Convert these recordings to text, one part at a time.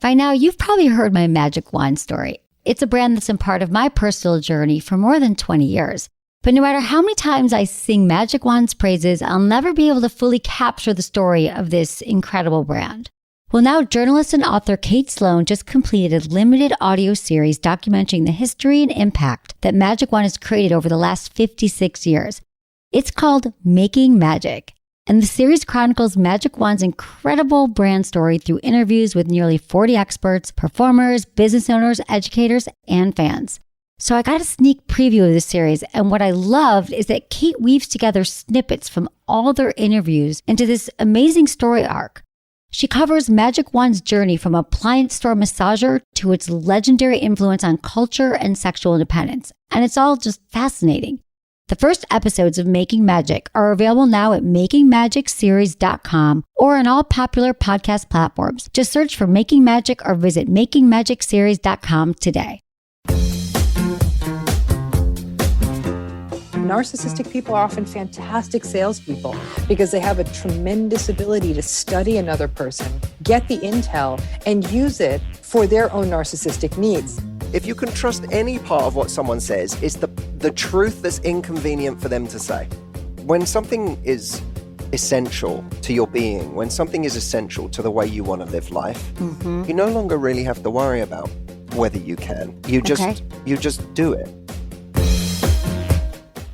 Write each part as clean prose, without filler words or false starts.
By now, you've probably heard my Magic Wand story. It's a brand that's been part of my personal journey for more than 20 years. But no matter how many times I sing Magic Wand's praises, I'll never be able to fully capture the story of this incredible brand. Well, now journalist and author Kate Sloan just completed a limited audio series documenting the history and impact that Magic Wand has created over the last 56 years. It's called Making Magic. And the series chronicles Magic Wand's incredible brand story through interviews with nearly 40 experts, performers, business owners, educators, and fans. So I got a sneak preview of the series, and what I loved is that Kate weaves together snippets from all their interviews into this amazing story arc. She covers Magic Wand's journey from appliance store massager to its legendary influence on culture and sexual independence, and it's all just fascinating. The first episodes of Making Magic are available now at makingmagicseries.com or on all popular podcast platforms. Just search for Making Magic or visit makingmagicseries.com today. Narcissistic people are often fantastic salespeople because they have a tremendous ability to study another person, get the intel, and use it for their own narcissistic needs. If you can trust any part of what someone says, it's the truth that's inconvenient for them to say. When something is essential to your being, when something is essential to the way you want to live life, you no longer really have to worry about whether you can. You just do it.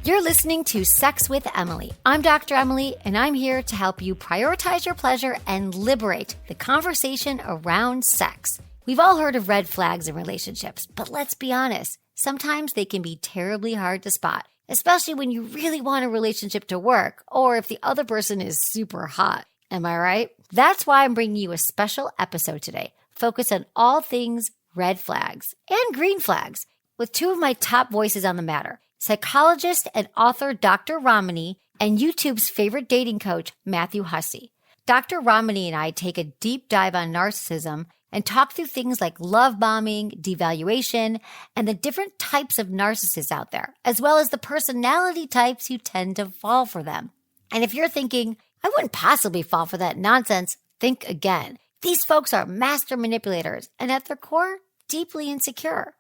You're listening to Sex with Emily. I'm Dr. Emily, and I'm here to help you prioritize your pleasure and liberate the conversation around sex. We've all heard of red flags in relationships, but let's be honest, sometimes they can be terribly hard to spot, especially when you really want a relationship to work or if the other person is super hot. Am I right? That's why I'm bringing you a special episode today, focused on all things red flags and green flags, with two of my top voices on the matter, psychologist and author Dr. Ramani and YouTube's favorite dating coach, Matthew Hussey. Dr. Ramani and I take a deep dive on narcissism and talk through things like love bombing, devaluation, and the different types of narcissists out there, as well as the personality types who tend to fall for them. And if you're thinking, I wouldn't possibly fall for that nonsense, think again. These folks are master manipulators and at their core, deeply insecure.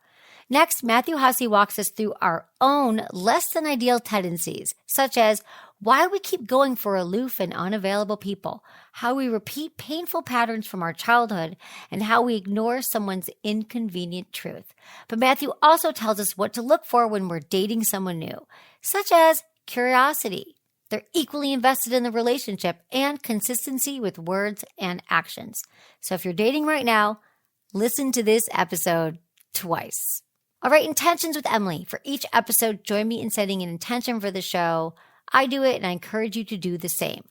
Next, Matthew Hussey walks us through our own less than ideal tendencies, such as why we keep going for aloof and unavailable people, how we repeat painful patterns from our childhood, and how we ignore someone's inconvenient truth. But Matthew also tells us what to look for when we're dating someone new, such as curiosity. They're equally invested in the relationship and consistency with words and actions. So if you're dating right now, listen to this episode twice. All right, intentions with Emily. For each episode, join me in setting an intention for the show. I do it, and I encourage you to do the same.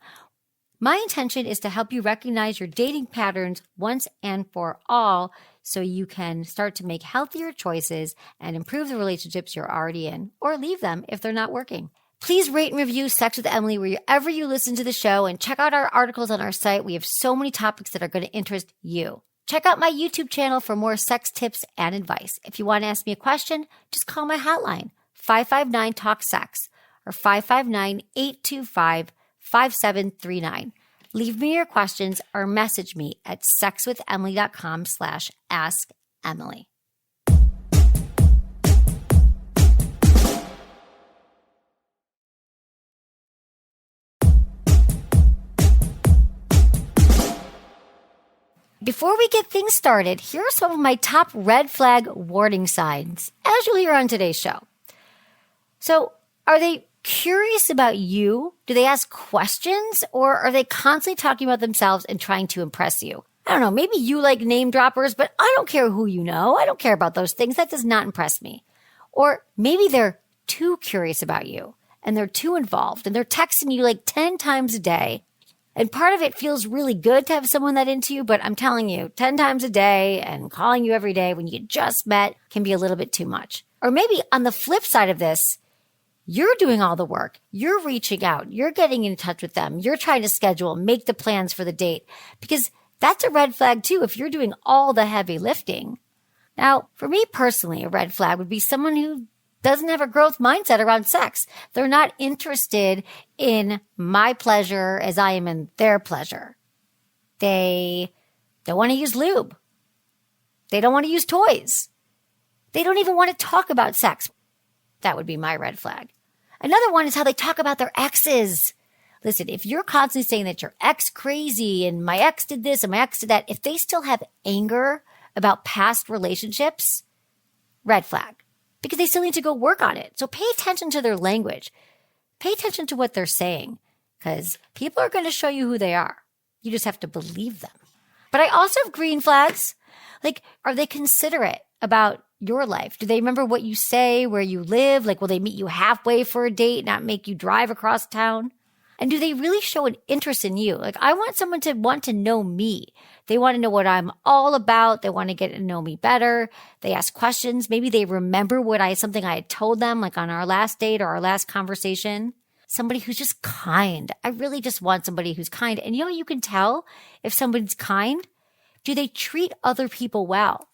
My intention is to help you recognize your dating patterns once and for all so you can start to make healthier choices and improve the relationships you're already in, or leave them if they're not working. Please rate and review Sex with Emily wherever you listen to the show, and check out our articles on our site. We have so many topics that are going to interest you. Check out my YouTube channel for more sex tips and advice. If you want to ask me a question, just call my hotline, 559-TALK-SEX, or 559-825-5739. Leave me your questions or message me at sexwithemily.com/askemily. Before we get things started, here are some of my top red flag warning signs, as you'll hear on today's show. So, are they curious about you? Do they ask questions? Or are they constantly talking about themselves and trying to impress you? I don't know, maybe you like name droppers, but I don't care who you know. I don't care about those things. That does not impress me. Or maybe they're too curious about you and they're too involved and they're texting you like 10 times a day. And part of it feels really good to have someone that into you, but I'm telling you, 10 times a day and calling you every day when you just met can be a little bit too much. Or maybe on the flip side of this, you're doing all the work. You're reaching out. You're getting in touch with them. You're trying to schedule, make the plans for the date, because that's a red flag too if you're doing all the heavy lifting. Now, for me personally, a red flag would be someone who doesn't have a growth mindset around sex. They're not interested in my pleasure as I am in their pleasure. They don't want to use lube. They don't want to use toys. They don't even want to talk about sex. That would be my red flag. Another one is how they talk about their exes. Listen, if you're constantly saying that your ex crazy and my ex did this and my ex did that, if they still have anger about past relationships, red flag, because they still need to go work on it. So pay attention to their language. Pay attention to what they're saying, because people are going to show you who they are. You just have to believe them. But I also have green flags. Like, are they considerate about your life? Do they remember what you say, where you live? Like, will they meet you halfway for a date, not make you drive across town? And do they really show an interest in you? Like, I want someone to want to know me. They want to know what I'm all about. They want to get to know me better. They ask questions. Maybe they remember something I had told them, like on our last date or our last conversation. Somebody who's just kind. I really just want somebody who's kind. And you can tell if somebody's kind. Do they treat other people well?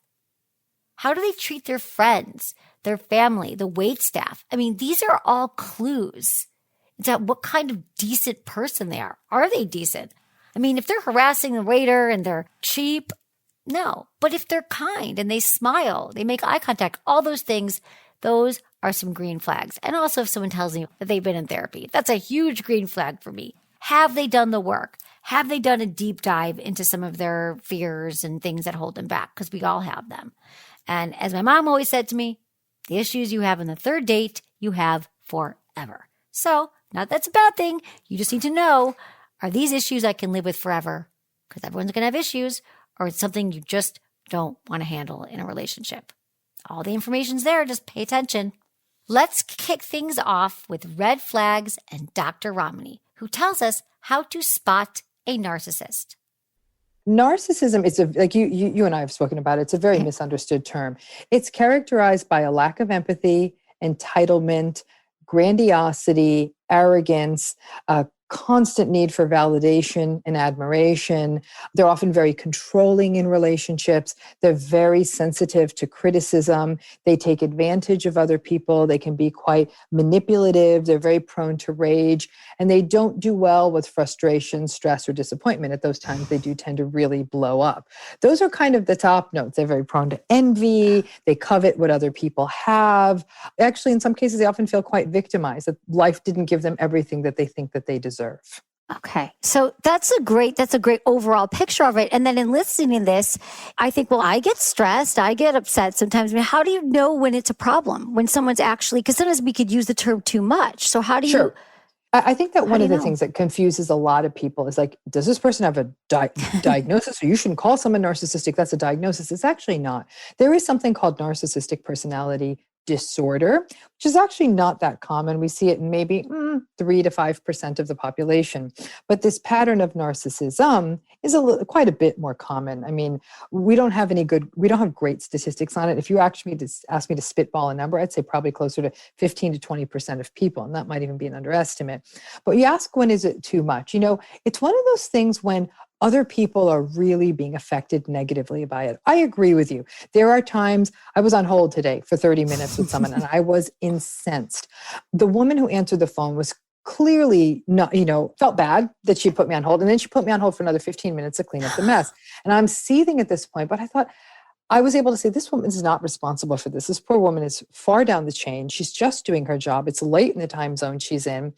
How do they treat their friends, their family, the waitstaff? I mean, these are all clues to what kind of decent person they are. Are they decent? I mean, if they're harassing the waiter and they're cheap, no. But if they're kind and they smile, they make eye contact, all those things, those are some green flags. And also if someone tells me that they've been in therapy, that's a huge green flag for me. Have they done the work? Have they done a deep dive into some of their fears and things that hold them back? Because we all have them. And as my mom always said to me, the issues you have on the third date, you have forever. So, not that's a bad thing. You just need to know, are these issues I can live with forever? Because everyone's going to have issues, or it's something you just don't want to handle in a relationship. All the information's there. Just pay attention. Let's kick things off with red flags and Dr. Ramani, who tells us how to spot a narcissist. Narcissism is like you and I have spoken about it. It's a very misunderstood term. It's characterized by a lack of empathy, entitlement, grandiosity, arrogance, a constant need for validation and admiration. They're often very controlling in relationships. They're very sensitive to criticism. They take advantage of other people. They can be quite manipulative. They're very prone to rage. And they don't do well with frustration, stress, or disappointment. At those times, they do tend to really blow up. Those are kind of the top notes. They're very prone to envy. They covet what other people have. Actually, in some cases, they often feel quite victimized, that life didn't give them everything that they think that they deserve. Okay. So that's a great overall picture of it. And then in listening to this, I think, well, I get stressed. I get upset sometimes. I mean, how do you know when it's a problem? When someone's actually, because sometimes we could use the term too much. So how do you? Sure. I think that one of the things that confuses a lot of people is like, does this person have a diagnosis? Or you shouldn't call someone narcissistic. That's a diagnosis. It's actually not. There is something called narcissistic personality disorder, which is actually not that common. We see it in maybe 3 to 5% of the population. But this pattern of narcissism is quite a bit more common. I mean, we don't have great statistics on it. If you ask me to spitball a number, I'd say probably closer to 15 to 20% of people. And that might even be an underestimate. But you ask, when is it too much? It's one of those things when other people are really being affected negatively by it. I agree with you. There are times, I was on hold today for 30 minutes with someone and I was incensed. The woman who answered the phone was clearly not, felt bad that she put me on hold. And then she put me on hold for another 15 minutes to clean up the mess. And I'm seething at this point, but I thought, I was able to say, this woman is not responsible for this. This poor woman is far down the chain. She's just doing her job. It's late in the time zone she's in.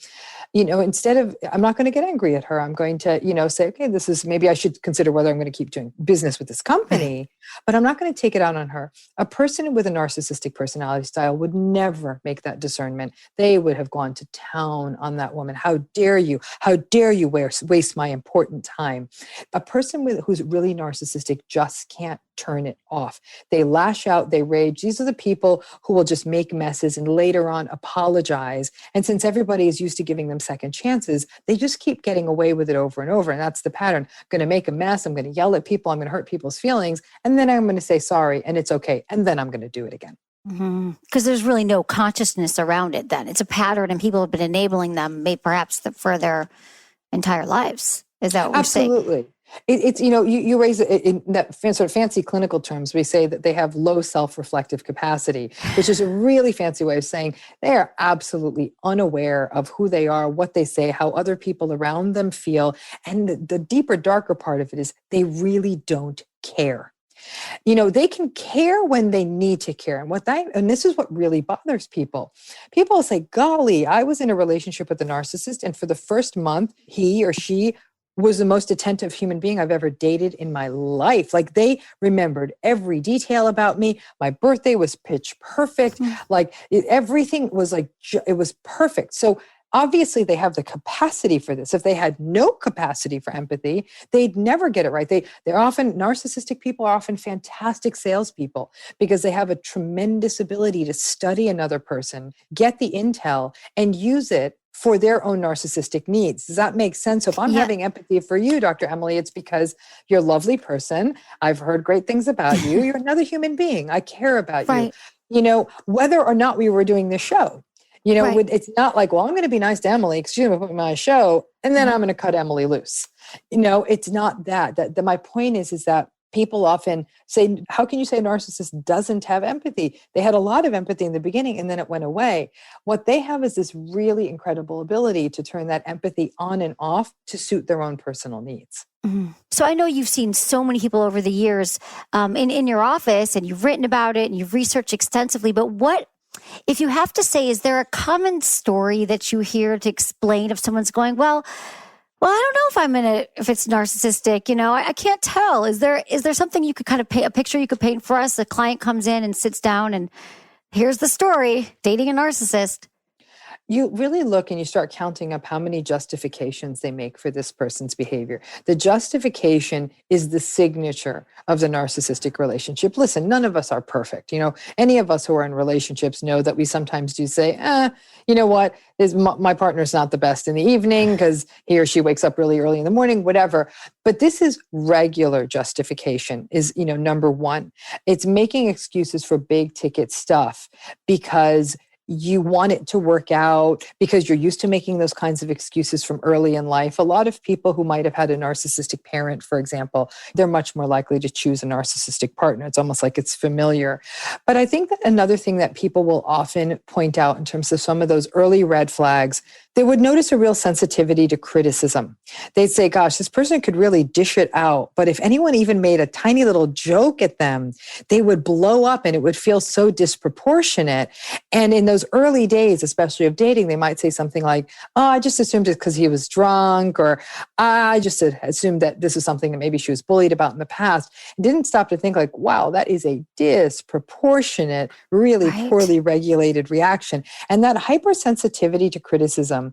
Instead of, I'm not going to get angry at her. I'm going to, say, okay, maybe I should consider whether I'm going to keep doing business with this company, but I'm not going to take it out on her. A person with a narcissistic personality style would never make that discernment. They would have gone to town on that woman. How dare you? How dare you waste my important time? A person who's really narcissistic just can't turn it off. They lash out, they rage. These are the people who will just make messes and later on apologize. And since everybody is used to giving them second chances, they just keep getting away with it over and over. And that's the pattern. I'm going to make a mess. I'm going to yell at people. I'm going to hurt people's feelings. And then I'm going to say sorry and it's okay. And then I'm going to do it again. Because there's really no consciousness around it then. It's a pattern and people have been enabling them perhaps for their entire lives. Is that what we're saying? Absolutely. It's, you raise it in that sort of fancy clinical terms. We say that they have low self-reflective capacity, which is a really fancy way of saying they are absolutely unaware of who they are, what they say, how other people around them feel. And the deeper, darker part of it is they really don't care. They can care when they need to care. And this is what really bothers people. People say, golly, I was in a relationship with a narcissist, and for the first month, he or she was the most attentive human being I've ever dated in my life. Like, they remembered every detail about me. My birthday was pitch perfect. Everything was it was perfect. So obviously they have the capacity for this. If they had no capacity for empathy, they'd never get it right. Narcissistic people are often fantastic salespeople because they have a tremendous ability to study another person, get the intel, and use it for their own narcissistic needs. Does that make sense? So if I'm having empathy for you, Dr. Emily, it's because you're a lovely person. I've heard great things about you. You're another human being. I care about you. Whether or not we were doing this show, it's not like, well, I'm going to be nice to Emily because she's going to put me on my show, and then I'm going to cut Emily loose. It's not that. My point is that people often say, how can you say a narcissist doesn't have empathy? They had a lot of empathy in the beginning and then it went away. What they have is this really incredible ability to turn that empathy on and off to suit their own personal needs. Mm-hmm. So I know you've seen so many people over the years in your office, and you've written about it and you've researched extensively, but what, if you have to say, is there a common story that you hear to explain if someone's going, well, I don't know if it's narcissistic, I can't tell. Is there something you could kind of paint, a picture you could paint for us? A client comes in and sits down and here's the story, dating a narcissist. You really look and you start counting up how many justifications they make for this person's behavior. The justification is the signature of the narcissistic relationship. Listen, none of us are perfect. Any of us who are in relationships know that we sometimes do say, you know what, my partner's not the best in the evening because he or she wakes up really early in the morning, whatever. But this is regular justification is, number one. It's making excuses for big ticket stuff because you want it to work out, because you're used to making those kinds of excuses from early in life. A lot of people who might have had a narcissistic parent, for example, they're much more likely to choose a narcissistic partner. It's almost like it's familiar. But I think that another thing that people will often point out in terms of some of those early red flags, they would notice a real sensitivity to criticism. They'd say, gosh, this person could really dish it out. But if anyone even made a tiny little joke at them, they would blow up and it would feel so disproportionate. And in those early days, especially of dating, they might say something like, oh, I just assumed it's because he was drunk, or I just assumed that this is something that maybe she was bullied about in the past. And didn't stop to think like, wow, that is a disproportionate, really poorly regulated reaction. And that hypersensitivity to criticism,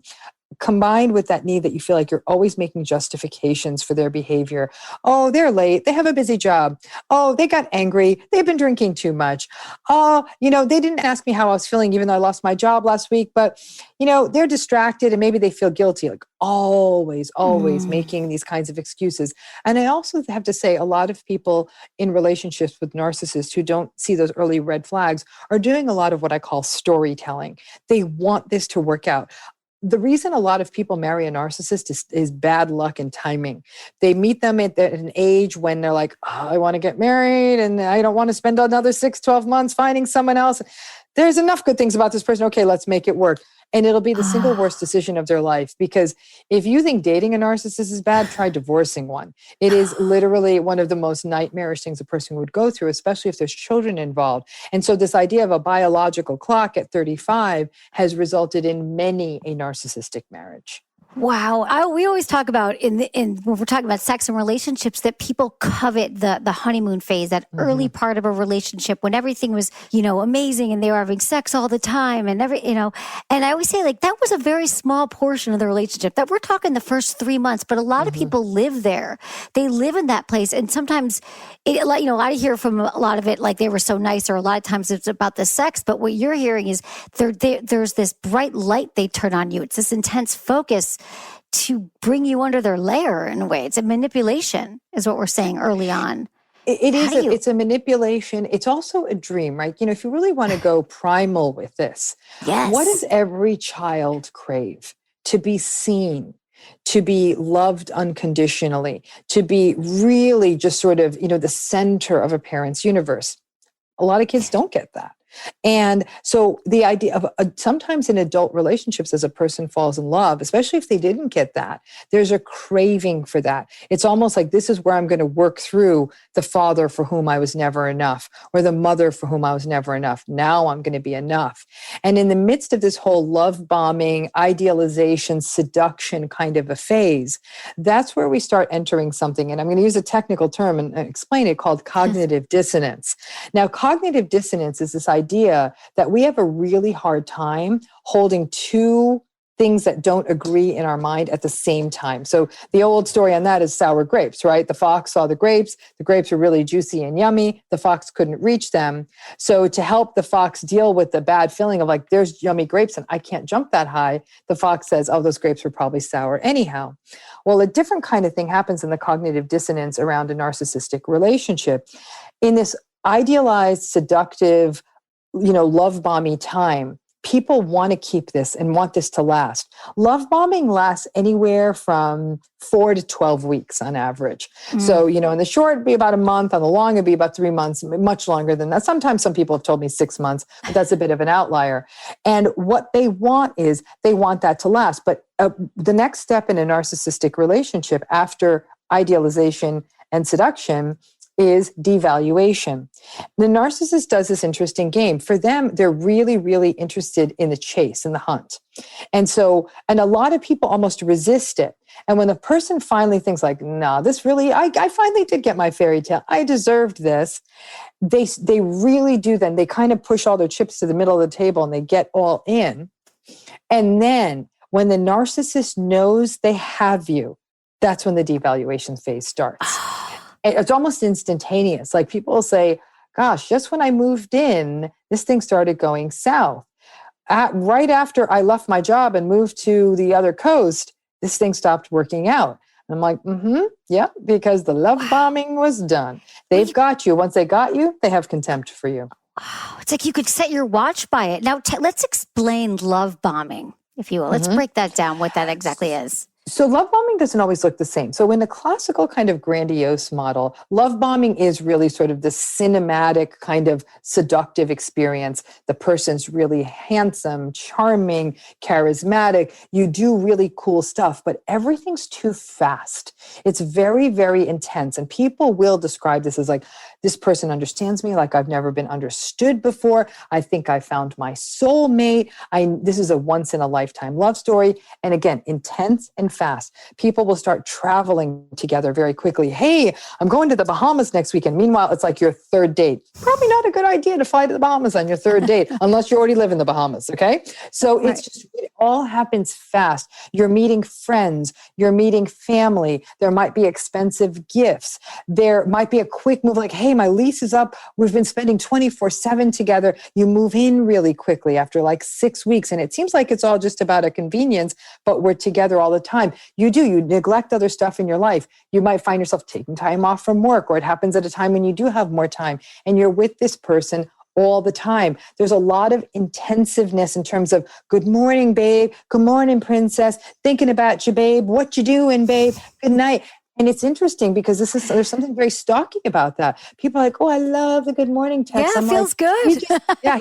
combined with that need that you feel like you're always making justifications for their behavior. Oh, they're late. They have a busy job. Oh, they got angry. They've been drinking too much. Oh, they didn't ask me how I was feeling, even though I lost my job last week, but, they're distracted and maybe they feel guilty, like always making these kinds of excuses. And I also have to say, a lot of people in relationships with narcissists who don't see those early red flags are doing a lot of what I call storytelling. They want this to work out. The reason a lot of people marry a narcissist is bad luck and timing. They meet them at an age when they're like, oh, I want to get married and I don't want to spend another 6-12 months finding someone else. There's enough good things about this person. Okay, let's make it work. And it'll be the single worst decision of their life, because if you think dating a narcissist is bad, try divorcing one. It is literally one of the most nightmarish things a person would go through, especially if there's children involved. And so this idea of a biological clock at 35 has resulted in many a narcissistic marriage. Wow. We always talk about when we're talking about sex and relationships, that people covet the honeymoon phase, that early part of a relationship when everything was, amazing and they were having sex all the time and and I always say, like, that was a very small portion of the relationship, that we're talking the first 3 months, but a lot of people live there. They live in that place. And sometimes I hear from a lot of it, like they were so nice, or a lot of times it's about the sex. But what you're hearing is there's this bright light they turn on you. It's this intense focus to bring you under their layer in a way. It's a manipulation, is what we're saying early on. It's a manipulation. It's also a dream, right? If you really want to go primal with this, what does every child crave? To be seen, to be loved unconditionally, to be really just sort of, the center of a parent's universe. A lot of kids don't get that. And so the idea of sometimes in adult relationships, as a person falls in love, especially if they didn't get that, there's a craving for that. It's almost like, this is where I'm going to work through the father for whom I was never enough, or the mother for whom I was never enough. Now I'm going to be enough. And in the midst of this whole love bombing, idealization, seduction kind of a phase, that's where we start entering something. And I'm going to use a technical term and explain it, called cognitive dissonance. Now, cognitive dissonance is this idea that we have a really hard time holding two things that don't agree in our mind at the same time. So the old story on that is sour grapes, right? The fox saw the grapes were really juicy and yummy. The fox couldn't reach them. So to help the fox deal with the bad feeling of like, there's yummy grapes and I can't jump that high, the fox says, oh, those grapes were probably sour anyhow. Well, a different kind of thing happens in the cognitive dissonance around a narcissistic relationship. In this idealized, seductive, love bombing time, people want to keep this and want this to last. Love bombing lasts anywhere from 4 to 12 weeks on average. So, in the short, it'd be about a month. On the long, it'd be about 3 months, much longer than that. Sometimes some people have told me 6 months, but that's a bit of an outlier. And what they want is they want that to last. But the next step in a narcissistic relationship after idealization and seduction is devaluation. The narcissist does this interesting game. For them, they're really, really interested in the chase, in the hunt. And a lot of people almost resist it. And when the person finally thinks like, nah, this really, I finally did get my fairy tale, I deserved this, they really do then. They kind of push all their chips to the middle of the table and they get all in. And then when the narcissist knows they have you, that's when the devaluation phase starts. It's almost instantaneous. Like people will say, gosh, just when I moved in, this thing started going south. Right after I left my job and moved to the other coast, this thing stopped working out. And I'm like, yeah, because the love bombing was done. They've got you. Once they got you, they have contempt for you. Wow. It's like you could set your watch by it. Now, let's explain love bombing, if you will. Let's break that down, what that exactly is. So love bombing doesn't always look the same. So in the classical kind of grandiose model, love bombing is really sort of the cinematic kind of seductive experience. The person's really handsome, charming, charismatic. You do really cool stuff, but everything's too fast. It's very, very intense. And people will describe this as like, this person understands me like I've never been understood before. I think I found my soulmate. This is a once in a lifetime love story. And again, intense and fast. People will start traveling together very quickly. Hey, I'm going to the Bahamas next weekend. Meanwhile, it's like your third date. Probably not a good idea to fly to the Bahamas on your third date, unless you already live in the Bahamas, okay? So Right. It's just, it all happens fast. You're meeting friends, you're meeting family. There might be expensive gifts. There might be a quick move like, hey, my lease is up. We've been spending 24/7 together. You move in really quickly after like 6 weeks. And it seems like it's all just about a convenience, but we're together all the time. You neglect other stuff in your life. You might find yourself taking time off from work, or it happens at a time when you do have more time and you're with this person all the time. There's a lot of intensiveness in terms of good morning, babe. Good morning, princess. Thinking about you, babe. What you doing, babe? Good night. And it's interesting because there's something very stalky about that. People are like, oh, I love the good morning text. Yeah, it feels good.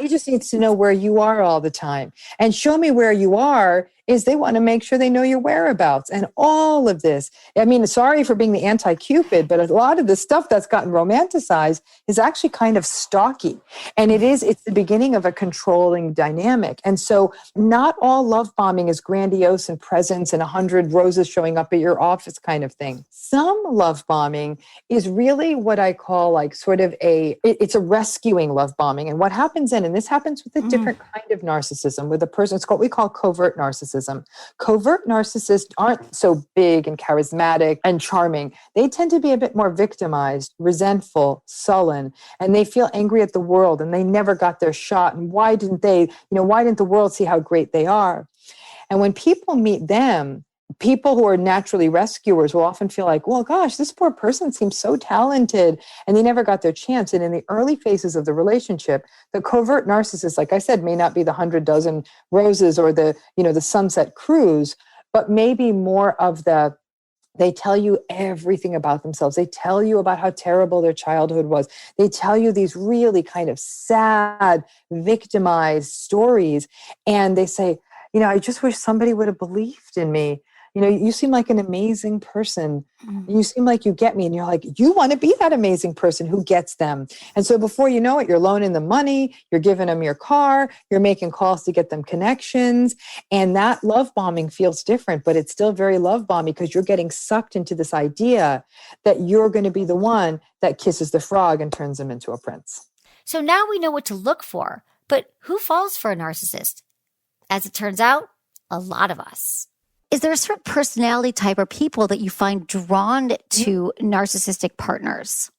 He just needs to know where you are all the time. And show me where you are is they want to make sure they know your whereabouts and all of this. I mean, sorry for being the anti-Cupid, but a lot of the stuff that's gotten romanticized is actually kind of stalky. And it's the beginning of a controlling dynamic. And so not all love bombing is grandiose and presents and 100 roses showing up at your office kind of thing. Some love bombing is really what I call like sort of it's a rescuing love bombing. And what happens then, and this happens with a different kind of narcissism, with a person, it's what we call covert narcissism. Covert narcissists aren't so big and charismatic and charming. They tend to be a bit more victimized, resentful, sullen, and they feel angry at the world and they never got their shot. And why didn't the world see how great they are? And when people meet them, people who are naturally rescuers will often feel like, well, gosh, this poor person seems so talented and they never got their chance. And in the early phases of the relationship, the covert narcissist, like I said, may not be the 100 dozen roses or the sunset cruise, but maybe more of the They tell you everything about themselves. They tell you about how terrible their childhood was. They tell you these really kind of sad, victimized stories. And they say, I just wish somebody would have believed in me. You seem like an amazing person. You seem like you get me. And you're like, you want to be that amazing person who gets them. And so before you know it, you're loaning them money, you're giving them your car, you're making calls to get them connections. And that love bombing feels different, but it's still very love bombing because you're getting sucked into this idea that you're going to be the one that kisses the frog and turns him into a prince. So now we know what to look for, but who falls for a narcissist? As it turns out, a lot of us. Is there a certain personality type or people that you find drawn to narcissistic partners?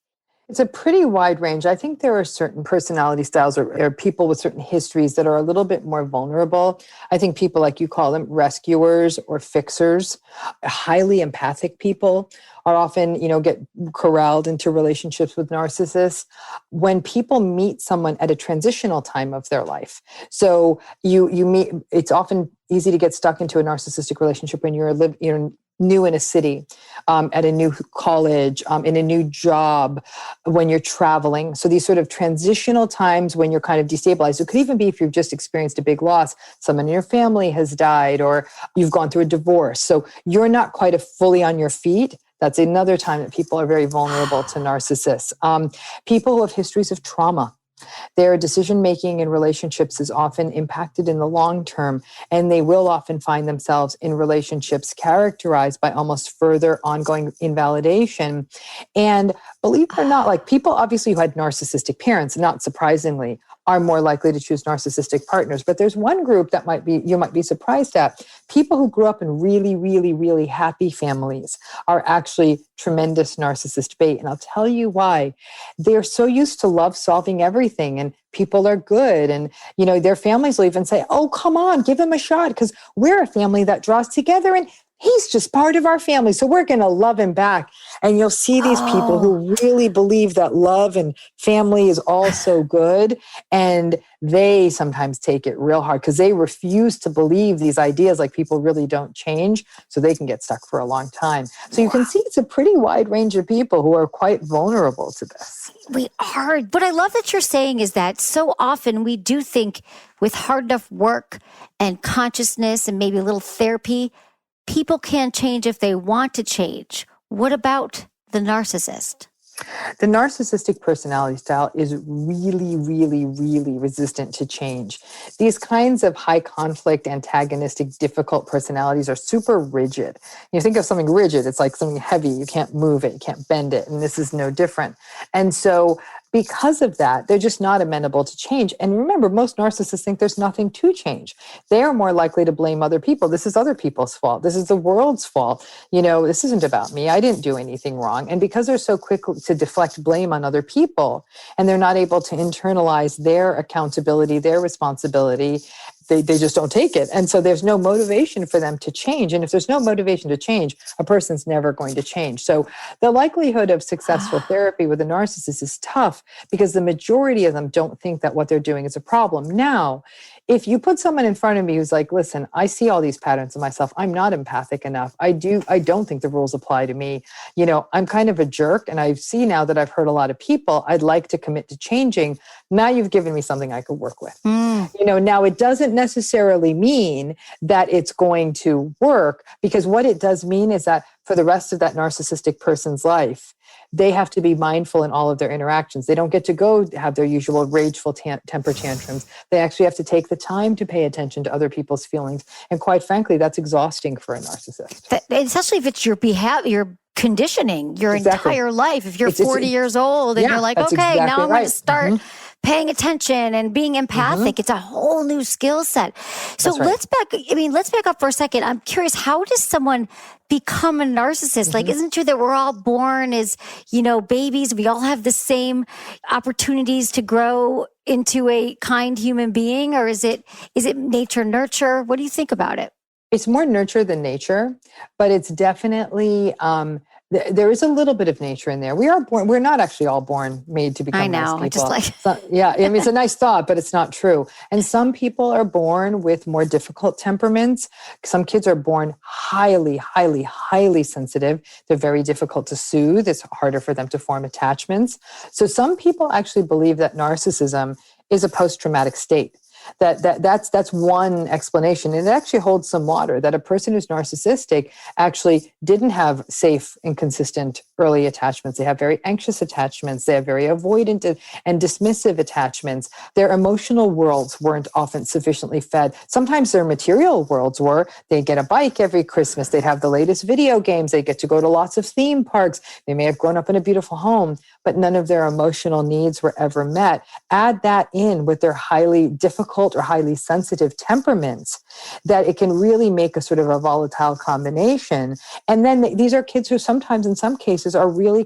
It's a pretty wide range. I think there are certain personality styles or people with certain histories that are a little bit more vulnerable. I think people, like you call them, rescuers or fixers, highly empathic people are often, get corralled into relationships with narcissists. When people meet someone at a transitional time of their life, so you meet, it's often easy to get stuck into a narcissistic relationship when you're new in a city, at a new college, in a new job, when you're traveling. So these sort of transitional times when you're kind of destabilized. It could even be if you've just experienced a big loss, someone in your family has died, or you've gone through a divorce. So you're not quite fully on your feet. That's another time that people are very vulnerable to narcissists. People who have histories of trauma. Their decision-making in relationships is often impacted in the long term, and they will often find themselves in relationships characterized by almost further ongoing invalidation. And believe it or not, like people obviously who had narcissistic parents, not surprisingly, are more likely to choose narcissistic partners. But there's one group that you might be surprised at. People who grew up in really, really, really happy families are actually tremendous narcissist bait. And I'll tell you why. They're so used to love solving everything and people are good. And, their families will even say, oh, come on, give him a shot because we're a family that draws together and he's just part of our family. So we're going to love him back. And you'll see these people who really believe that love and family is all so good. And they sometimes take it real hard because they refuse to believe these ideas like people really don't change. So they can get stuck for a long time. So you can see it's a pretty wide range of people who are quite vulnerable to this. We are. What I love that you're saying is that so often we do think with hard enough work and consciousness and maybe a little therapy, people can change if they want to change. What about the narcissist? The narcissistic personality style is really, really, really resistant to change. These kinds of high conflict, antagonistic, difficult personalities are super rigid. You think of something rigid, it's like something heavy. You can't move it, you can't bend it. And this is no different. And so because of that, they're just not amenable to change. And remember, most narcissists think there's nothing to change. They are more likely to blame other people. This is other people's fault. This is the world's fault. This isn't about me. I didn't do anything wrong. And because they're so quick to deflect blame on other people, and they're not able to internalize their accountability, their responsibility, they just don't take it. And so there's no motivation for them to change. And if there's no motivation to change, a person's never going to change. So the likelihood of successful therapy with a narcissist is tough because the majority of them don't think that what they're doing is a problem. Now, if you put someone in front of me who's like, listen, I see all these patterns in myself. I'm not empathic enough. I don't think the rules apply to me. I'm kind of a jerk. And I see now that I've hurt a lot of people. I'd like to commit to changing. Now you've given me something I could work with. Now it doesn't necessarily mean that it's going to work, because what it does mean is that for the rest of that narcissistic person's life, they have to be mindful in all of their interactions. They don't get to go have their usual rageful temper tantrums. They actually have to take the time to pay attention to other people's feelings. And quite frankly, that's exhausting for a narcissist. Especially if it's your behavior, your conditioning, your entire life. If you're 40 years old and you're like, okay, exactly now I'm going to start paying attention and being empathic. It's a whole new skill set. So let's back up for a second. I'm curious, how does someone become a narcissist? Like, isn't it true that we're all born as, babies? We all have the same opportunities to grow into a kind human being, or is it nature, nurture? What do you think about it? It's more nurture than nature, but it's definitely There is a little bit of nature in there. We're not actually all born made to become I know. nice people. I just Yeah, I mean, it's a nice thought, but it's not true. And some people are born with more difficult temperaments. Some kids are born highly, highly, highly sensitive. They're very difficult to soothe. It's harder for them to form attachments. So some people actually believe that narcissism is a post-traumatic state. That's one explanation. And it actually holds some water, that a person who's narcissistic actually didn't have safe and consistent early attachments. They have very anxious attachments. They have very avoidant and dismissive attachments. Their emotional worlds weren't often sufficiently fed. Sometimes their material worlds were. They'd get a bike every Christmas. They'd have the latest video games. They'd get to go to lots of theme parks. They may have grown up in a beautiful home, but none of their emotional needs were ever met. Add that in with their highly difficult or highly sensitive temperaments, that it can really make a sort of a volatile combination. And then these are kids who sometimes, in some cases, are really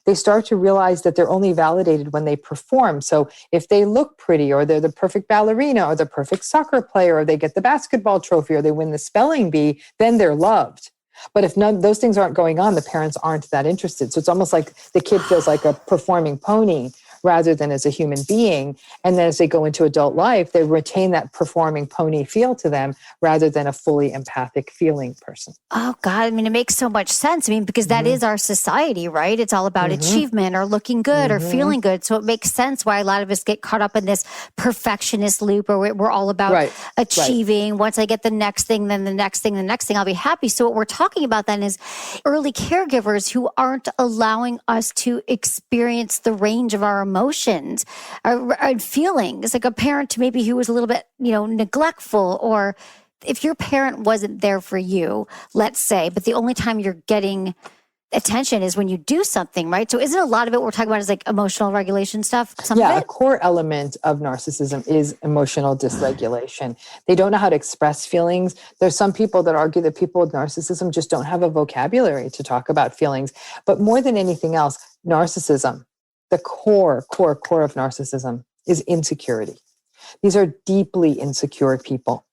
they start to realize that they're only validated when they perform. So if they look pretty, or they're the perfect ballerina, or the perfect soccer player, or they get the basketball trophy, or they win the spelling bee, then they're loved. But if none those things aren't going on, the parents aren't that interested. So it's almost like the kid feels like a performing pony rather than as a human being. And then as they go into adult life, they retain that performing pony feel to them rather than a fully empathic feeling person. Oh God, I mean, it makes so much sense. I mean, because that is our society, right? It's all about achievement or looking good or feeling good. So it makes sense why a lot of us get caught up in this perfectionist loop, or we're all about achieving. Right. Once I get the next thing, then the next thing, the next thing, I'll be happy. So what we're talking about then is early caregivers who aren't allowing us to experience the range of our emotions or feelings, like a parent maybe who was a little bit, neglectful, or if your parent wasn't there for you, let's say, but the only time you're getting attention is when you do something, right? So isn't a lot of it we're talking about is like emotional regulation stuff? A core element of narcissism is emotional dysregulation. They don't know how to express feelings. There's some people that argue that people with narcissism just don't have a vocabulary to talk about feelings. But more than anything else, narcissism, the core of narcissism is insecurity. These are deeply insecure people.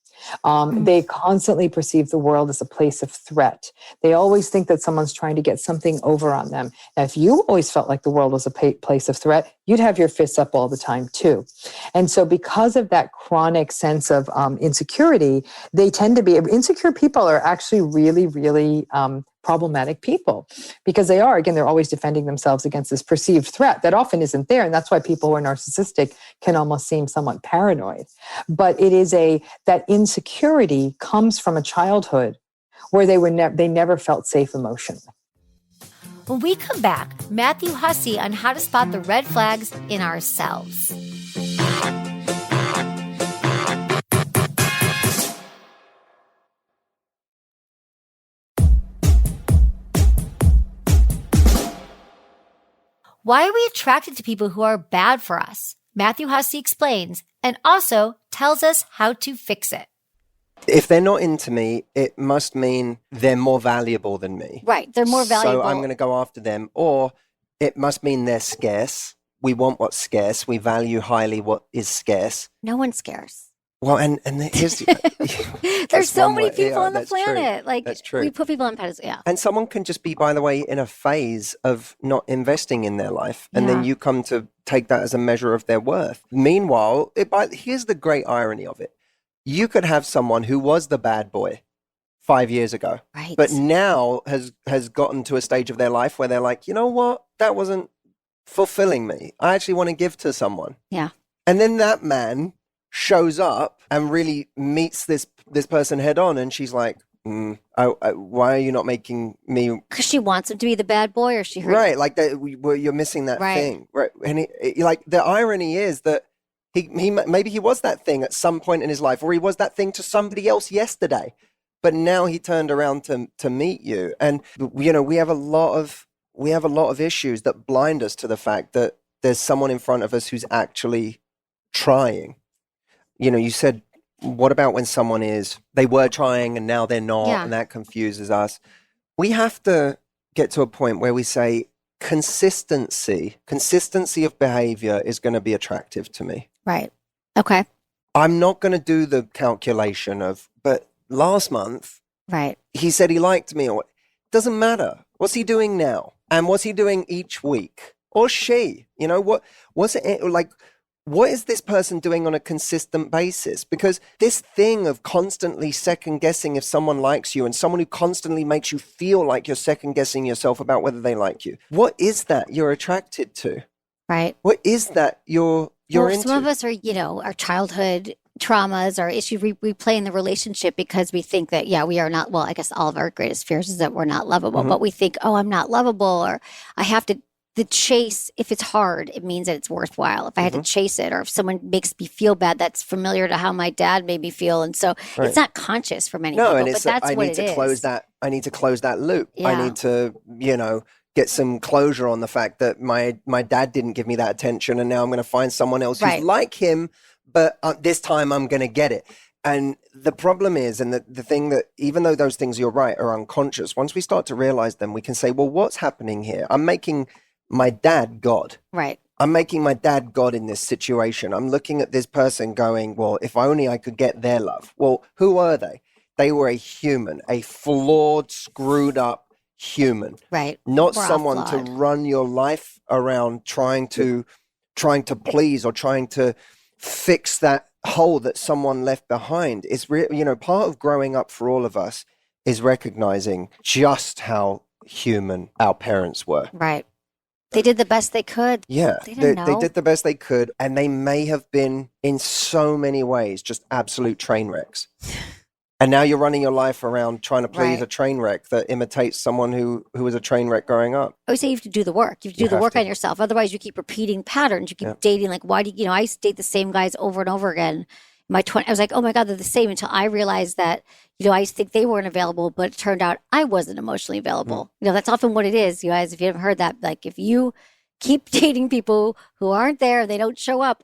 They constantly perceive the world as a place of threat. They always think that someone's trying to get something over on them. Now, if you always felt like the world was a place of threat, you'd have your fists up all the time too. And so because of that chronic sense of insecurity, they tend to be, insecure people are actually really, really problematic people, because they're always defending themselves against this perceived threat that often isn't there. And that's why people who are narcissistic can almost seem somewhat paranoid. But it is that insecurity comes from a childhood where they never felt safe emotionally. When we come back, Matthew Hussey on how to spot the red flags in ourselves. Why are we attracted to people who are bad for us? Matthew Hussey explains, and also tells us how to fix it. If they're not into me, it must mean they're more valuable than me. Right, they're more valuable. So I'm going to go after them. Or it must mean they're scarce. We want what's scarce. We value highly what is scarce. No one's scarce. Well, and here's there's so many people on the planet. True. That's true. We put people on pedestals. Yeah. And someone can just be, by the way, in a phase of not investing in their life. And then you come to take that as a measure of their worth. Meanwhile, here's the great irony of it. You could have someone who was the bad boy 5 years ago, right, but now has gotten to a stage of their life where they're like, you know what? That wasn't fulfilling me. I actually want to give to someone. Yeah. And then that man shows up and really meets this person head on, and she's like, why are you not making me? Because she wants him to be the bad boy, or she hurt right, like that. You're missing that thing, right? And like the irony is that he maybe he was that thing at some point in his life, or he was that thing to somebody else yesterday, but now he turned around to meet you, and we have a lot of issues that blind us to the fact that there's someone in front of us who's actually trying. You said, what about when they were trying and now they're not, and that confuses us. We have to get to a point where we say consistency of behavior is going to be attractive to me. Right. Okay. I'm not going to do the calculation but last month, right, he said he liked me, or it doesn't matter. What's he doing now? And what's he doing each week? Or she? You know, what's it like? What is this person doing on a consistent basis? Because this thing of constantly second guessing if someone likes you, and someone who constantly makes you feel like you're second guessing yourself about whether they like you. What is that you're attracted to? Right. What is that you're into? Some of us are, our childhood traumas or issues we play in the relationship because we think that, we are not, well, I guess all of our greatest fears is that we're not lovable, but we think, oh, I'm not lovable, or I have to, the chase, if it's hard, it means that it's worthwhile. If I had to chase it, or if someone makes me feel bad, that's familiar to how my dad made me feel. And so it's not conscious for many people, and but that's what it is. I need to close that loop. Yeah. I need to, get some closure on the fact that my dad didn't give me that attention, and now I'm going to find someone else who's like him, but this time I'm going to get it. And the problem is, and the thing that, even though those things, you're right, are unconscious, once we start to realize them, we can say, well, what's happening here? I'm making my dad God. Right. I'm making my dad God in this situation. I'm looking at this person going, well, if only I could get their love. Well, who are they? They were a human, a flawed, screwed up human. Right. Not We're someone all to flawed. run your life around trying to please or trying to fix that hole that someone left behind. It's part of growing up for all of us is recognizing just how human our parents were. Right. They did the best they could. Yeah, They didn't know. they did the best they could, and they may have been, in so many ways, just absolute train wrecks. And now you're running your life around trying to please a train wreck that imitates someone who was a train wreck growing up. I always say you have to do the work. You have to do the work on yourself. Otherwise, you keep repeating patterns. You keep dating. Like, why do I used to date the same guys over and over again. I was like, oh my God, they're the same, until I realized that, I used to think they weren't available, but it turned out I wasn't emotionally available. That's often what it is, you guys. If you haven't heard that, like, if you keep dating people who aren't there, they don't show up,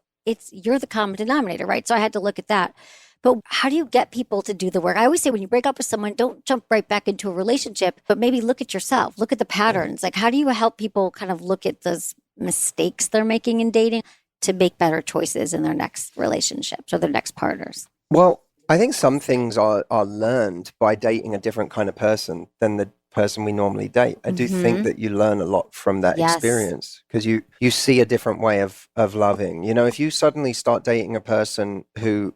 you're the common denominator, right? So I had to look at that. But how do you get people to do the work? I always say, when you break up with someone, don't jump right back into a relationship, but maybe look at yourself, look at the patterns. Like, how do you help people kind of look at those mistakes they're making in dating to make better choices in their next relationships or their next partners? Well, I think some things are learned by dating a different kind of person than the person we normally date. I do think that you learn a lot from that experience, because you see a different way of loving. If you suddenly start dating a person who,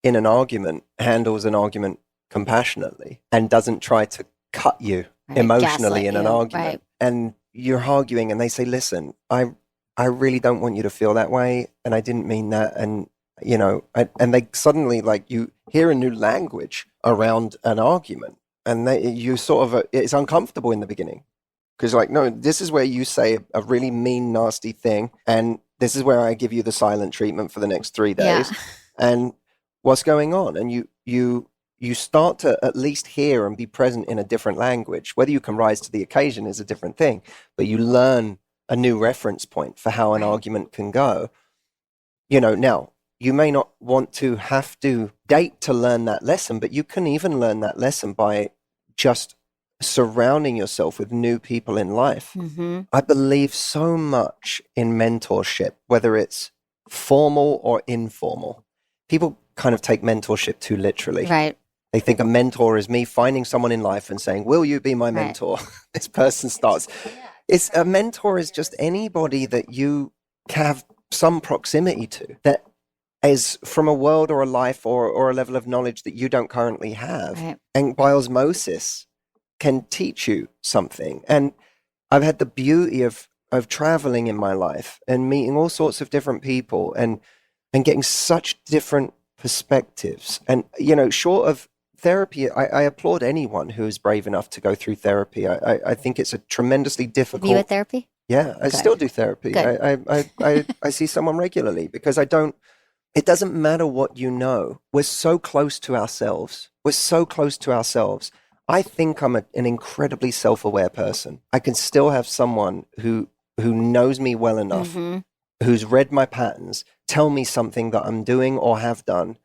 in an argument, handles an argument compassionately and doesn't try to cut you emotionally in an argument, and you're arguing and they say, listen, I really don't want you to feel that way, and I didn't mean that, and and they suddenly, like, you hear a new language around an argument, and you sort of it's uncomfortable in the beginning, because, like, no, this is where you say a really mean, nasty thing, and this is where I give you the silent treatment for the next 3 days, and what's going on? And you start to at least hear and be present in a different language. Whether you can rise to the occasion is a different thing, but you learn a new reference point for how an argument can go. Now, you may not want to have to date to learn that lesson, but you can even learn that lesson by just surrounding yourself with new people in life. I believe so much in mentorship, whether it's formal or informal. People kind of take mentorship too literally. Right. They think a mentor is me finding someone in life and saying, will you be my mentor? This person starts. It's a mentor is just anybody that you have some proximity to, that is from a world or a life or a level of knowledge that you don't currently have. And by osmosis can teach you something. And I've had the beauty of traveling in my life and meeting all sorts of different people and getting such different perspectives. And, short of therapy, I applaud anyone who is brave enough to go through therapy. I think it's a tremendously difficult... Have you at therapy? Yeah, I still do therapy. I see someone regularly, because it doesn't matter what you know. We're so close to ourselves. I think I'm an incredibly self-aware person. I can still have someone who knows me well enough, who's read my patterns, tell me something that I'm doing or have done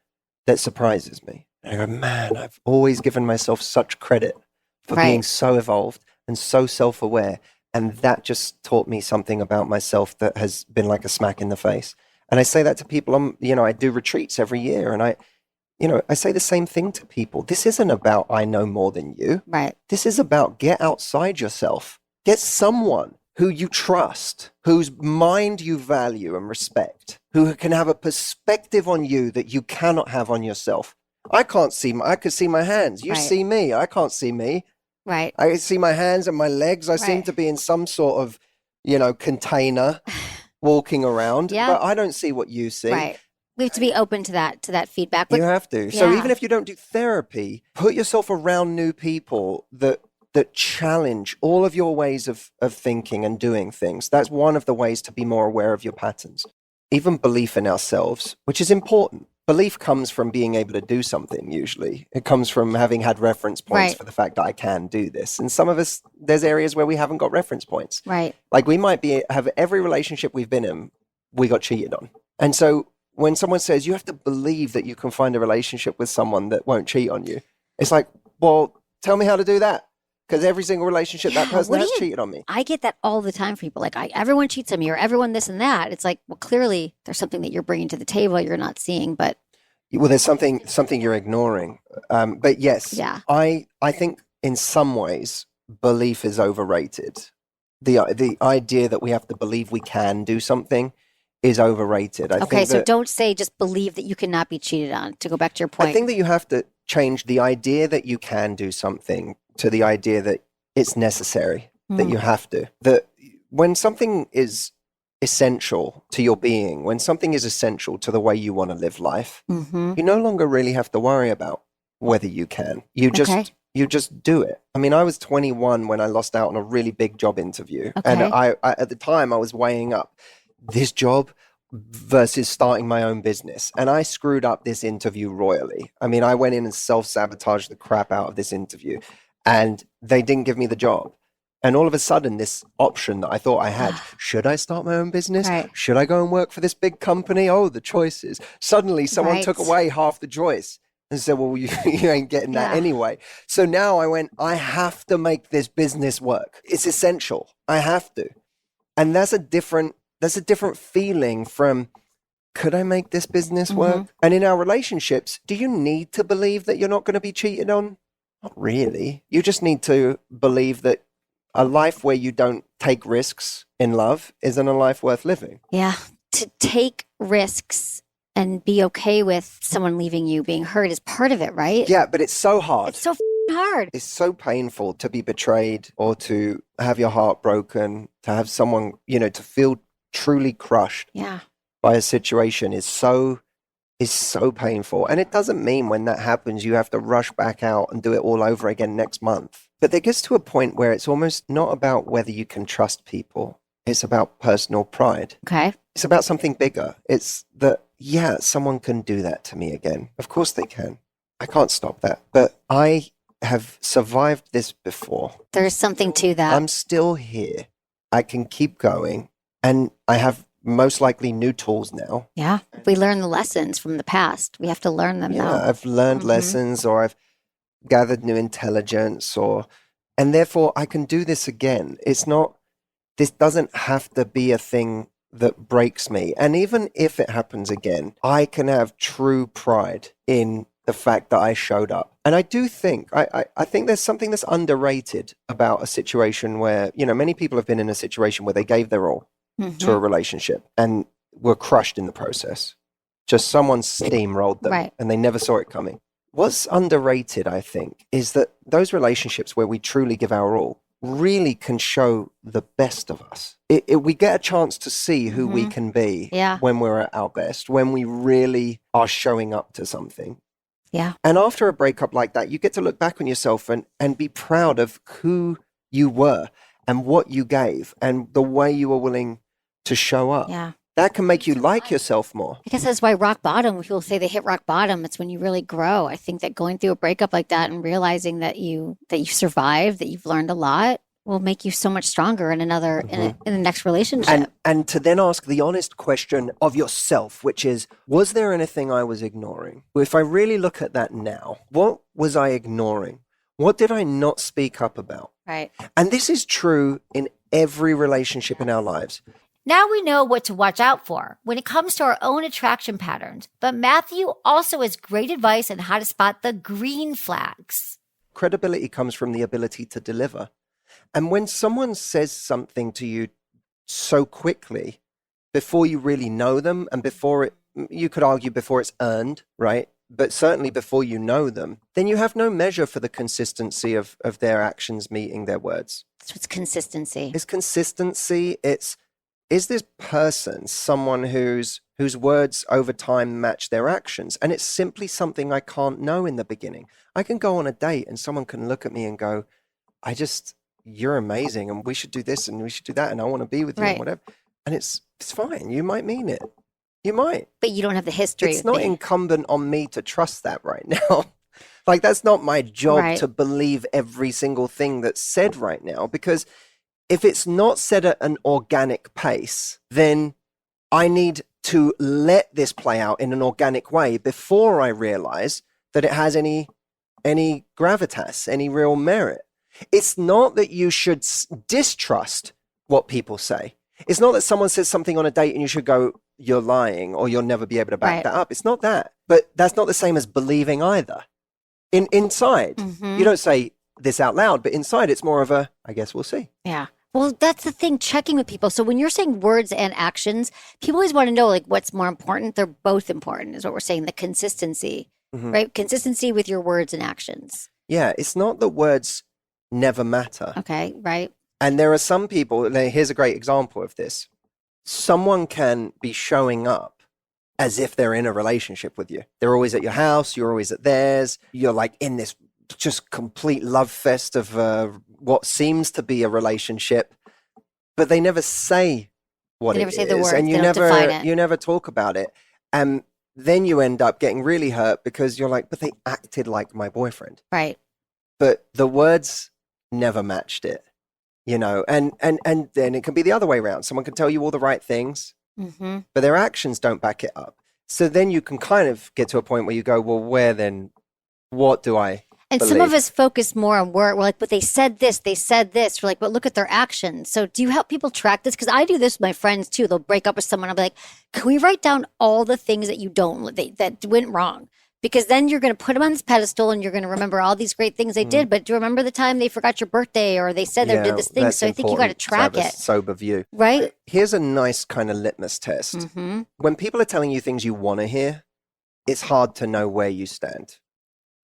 that surprises me. And I go, man, I've always given myself such credit for being so evolved and so self-aware. And that just taught me something about myself that has been like a smack in the face. And I say that to people. I do retreats every year, and I say the same thing to people. This isn't about I know more than you. Right. This is about get outside yourself. Get someone who you trust, whose mind you value and respect, who can have a perspective on you that you cannot have on yourself. I could see my hands. You see me. I can't see me. Right. I see my hands and my legs. I seem to be in some sort of, container walking around, but I don't see what you see. Right. We have to be open to that feedback. But, you have to. So even if you don't do therapy, put yourself around new people that challenge all of your ways of thinking and doing things. That's one of the ways to be more aware of your patterns. Even belief in ourselves, which is important. Belief comes from being able to do something, usually. It comes from having had reference points for the fact that I can do this. And some of us, there's areas where we haven't got reference points. Right. Like we might have every relationship we've been in, we got cheated on. And so when someone says, you have to believe that you can find a relationship with someone that won't cheat on you, it's like, well, tell me how to do that. Because every single relationship that person has cheated on me. I get that all the time from people. Like, everyone cheats on me or everyone this and that. It's like, well, clearly there's something that you're bringing to the table you're not seeing, but. Well, there's something you're ignoring. But yes, I think in some ways, belief is overrated. The idea that we have to believe we can do something is overrated. I think so don't say just believe that you cannot be cheated on, to go back to your point. I think that you have to change the idea that you can do something to the idea that it's necessary, that you have to. That when something is essential to your being, when something is essential to the way you want to live life, you no longer really have to worry about whether you can. You just do it. I mean, I was 21 when I lost out on a really big job interview. And I at the time I was weighing up this job versus starting my own business. And I screwed up this interview royally. I mean, I went in and self-sabotaged the crap out of this interview. And they didn't give me the job. And all of a sudden, this option that I thought I had, should I start my own business? Right. Should I go and work for this big company? Oh, the choices. Suddenly, someone took away half the choice and said, well, you ain't getting that anyway. So now I went, I have to make this business work. It's essential. I have to. And that's a different feeling from, could I make this business work? And in our relationships, do you need to believe that you're not going to be cheated on? Not really. You just need to believe that a life where you don't take risks in love isn't a life worth living. Yeah. To take risks and be okay with someone leaving you, being hurt is part of it, right? Yeah, but it's so hard. It's so hard. It's so painful to be betrayed or to have your heart broken, to have someone, to feel truly crushed by a situation is so painful. And it doesn't mean when that happens, you have to rush back out and do it all over again next month. But there gets to a point where it's almost not about whether you can trust people. It's about personal pride. Okay. It's about something bigger. It's that, someone can do that to me again. Of course they can. I can't stop that. But I have survived this before. There's something to that. I'm still here. I can keep going. And I have most likely new tools now. Yeah. We learn the lessons from the past. We have to learn them now. I've learned lessons, or I've gathered new intelligence, and therefore I can do this again. This doesn't have to be a thing that breaks me. And even if it happens again, I can have true pride in the fact that I showed up. And I do think, I think there's something that's underrated about a situation where, many people have been in a situation where they gave their all to a relationship and were crushed in the process. Just someone steamrolled them and they never saw it coming. What's underrated, I think, is that those relationships where we truly give our all really can show the best of us. We get a chance to see who we can be when we're at our best, when we really are showing up to something. Yeah. And after a breakup like that, you get to look back on yourself and be proud of who you were and what you gave and the way you were willing to show up. Yeah. That can make you like yourself more. I guess that's why rock bottom, when people say they hit rock bottom, it's when you really grow. I think that going through a breakup like that and realizing that you survived, that you've learned a lot, will make you so much stronger in another in the next relationship. And to then ask the honest question of yourself, which is, was there anything I was ignoring? If I really look at that now, what was I ignoring? What did I not speak up about? Right. And this is true in every relationship in our lives. Now we know what to watch out for when it comes to our own attraction patterns, but Matthew also has great advice on how to spot the green flags. Credibility comes from the ability to deliver. And when someone says something to you so quickly, before you really know them, and before it, you could argue before it's earned, right? But certainly before you know them, then you have no measure for the consistency of their actions meeting their words. So it's consistency. It's consistency. Is this person someone whose words over time match their actions? And it's simply something I can't know in the beginning. I can go on a date and someone can look at me and go, you're amazing and we should do this and we should do that and I want to be with you and whatever. And it's fine. You might mean it. You might. But you don't have the history. It's not incumbent on me to trust that right now. Like, that's not my job to believe every single thing that's said right now, because if it's not said at an organic pace, then I need to let this play out in an organic way before I realize that it has any gravitas, any real merit. It's not that you should distrust what people say. It's not that someone says something on a date and you should go, you're lying, or you'll never be able to back that up. It's not that. But that's not the same as believing either. Inside, you don't say this out loud, but inside it's more of a, I guess we'll see. Yeah. Well, that's the thing, checking with people. So when you're saying words and actions, people always want to know, like, what's more important. They're both important is what we're saying, the consistency, right? Consistency with your words and actions. Yeah, it's not that words never matter. Okay, right. And there are some people, here's a great example of this. Someone can be showing up as if they're in a relationship with you. They're always at your house, you're always at theirs. You're like in this just complete love fest of what seems to be a relationship, but they never say what it is. They never say the words, and you never talk about it. And then you end up getting really hurt because you're like, but they acted like my boyfriend. Right. But the words never matched it, you know, and then it can be the other way around. Someone can tell you all the right things, but their actions don't back it up. So then you can kind of get to a point where you go, well, what do I And believe? Some of us focus more on word. We're like, but they said this. We're like, but look at their actions. So do you help people track this? Because I do this with my friends too. They'll break up with someone. I'll be like, can we write down all the things that that went wrong? Because then you're going to put them on this pedestal and you're going to remember all these great things they did. But do you remember the time they forgot your birthday or they said they did this thing? So I think you got to track it. Sober view. Right? Here's a nice kind of litmus test. When people are telling you things you want to hear, it's hard to know where you stand.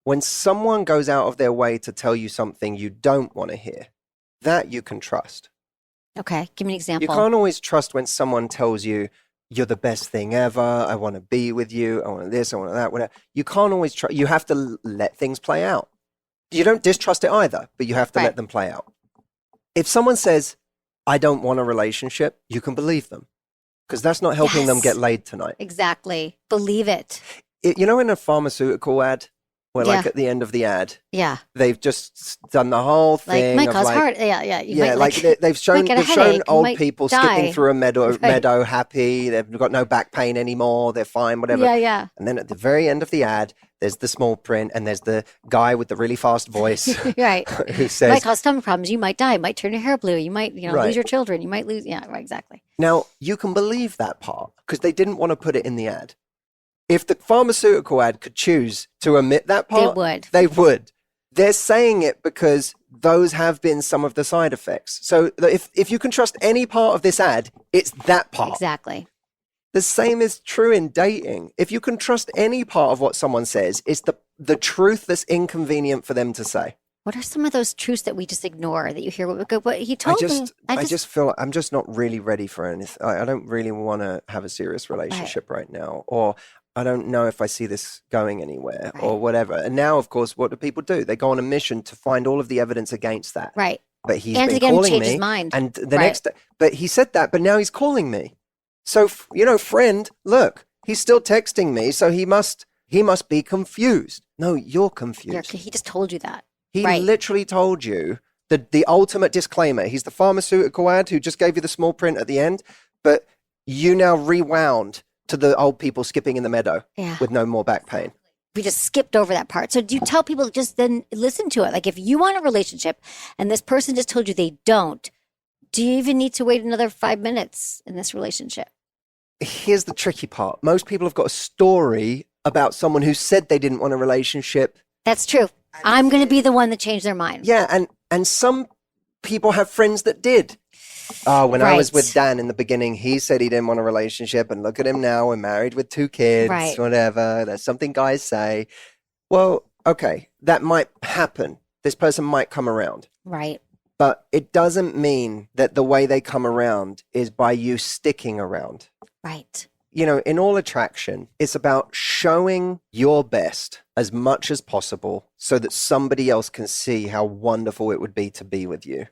When someone goes out of their way to tell you something you don't want to hear, that you can trust. Okay. Give me an example. You can't always trust when someone tells you, you're the best thing ever. I want to be with you. I want this. I want that. Whatever. You can't always trust. You have to let things play out. You don't distrust it either, but you have to let them play out. If someone says, I don't want a relationship, you can believe them because that's not helping them get laid tonight. Exactly. Believe it. You know, in a pharmaceutical ad, where like at the end of the ad, they've just done the whole thing. Like, Michael's heart. They've shown old people skipping through a meadow happy. They've got no back pain anymore. They're fine, whatever. Yeah. And then at the very end of the ad, there's the small print and there's the guy with the really fast voice who says, might cause stomach problems. You might die. You might turn your hair blue. You might, lose your children. You might lose. Yeah, right, exactly. Now, you can believe that part because they didn't want to put it in the ad. If the pharmaceutical ad could choose to omit that part, they would. They're saying it because those have been some of the side effects. So if you can trust any part of this ad, it's that part. Exactly. The same is true in dating. If you can trust any part of what someone says, it's the truth that's inconvenient for them to say. What are some of those truths that we just ignore that you hear? What he told me. I just feel like I'm just not really ready for anything. I don't really want to have a serious relationship right now. Or I don't know if I see this going anywhere or whatever. And now, of course, what do people do? They go on a mission to find all of the evidence against that. Right. But he's been calling me. His mind. And the next day, but he said that, but now he's calling me. So, friend, look, he's still texting me. So he must be confused. No, you're confused. He just told you that. He literally told you the ultimate disclaimer. He's the pharmaceutical ad who just gave you the small print at the end, but you now rewound to the old people skipping in the meadow with no more back pain. We just skipped over that part. So do you tell people just then listen to it? Like if you want a relationship and this person just told you they don't, Do you even need to wait another 5 minutes in this relationship? Here's the tricky part. Most people have got a story about someone who said they didn't want a relationship. That's true. I'm going to be the one that changed their mind. Yeah, and some people have friends that did. When I was with Dan in the beginning, he said he didn't want a relationship, and look at him now, we're married with 2 kids, whatever. That's something guys say. Well, okay, that might happen. This person might come around. Right. But it doesn't mean that the way they come around is by you sticking around. Right. You know, in all attraction, it's about showing your best as much as possible so that somebody else can see how wonderful it would be to be with you,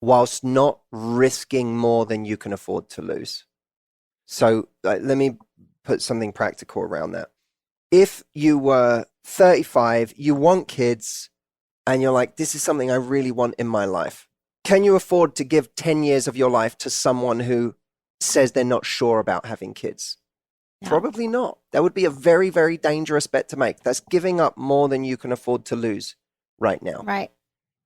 whilst not risking more than you can afford to lose. So let me put something practical around that. If you were 35, you want kids, and you're like, this is something I really want in my life. Can you afford to give 10 years of your life to someone who says they're not sure about having kids? No. Probably not. That would be a very, very dangerous bet to make. That's giving up more than you can afford to lose right now. Right.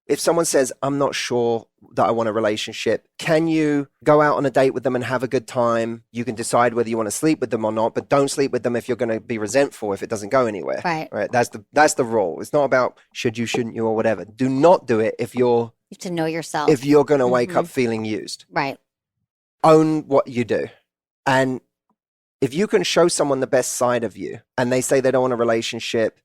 If someone says, I'm not sure that I want a relationship, can you go out on a date with them and have a good time? You can decide whether you want to sleep with them or not, but don't sleep with them if you're going to be resentful if it doesn't go anywhere. Right. That's the rule. It's not about should you, shouldn't you, or whatever. Do not do it if you're... You have to know yourself. If you're going to wake up feeling used. Right. Own what you do. And if you can show someone the best side of you and they say they don't want a relationship,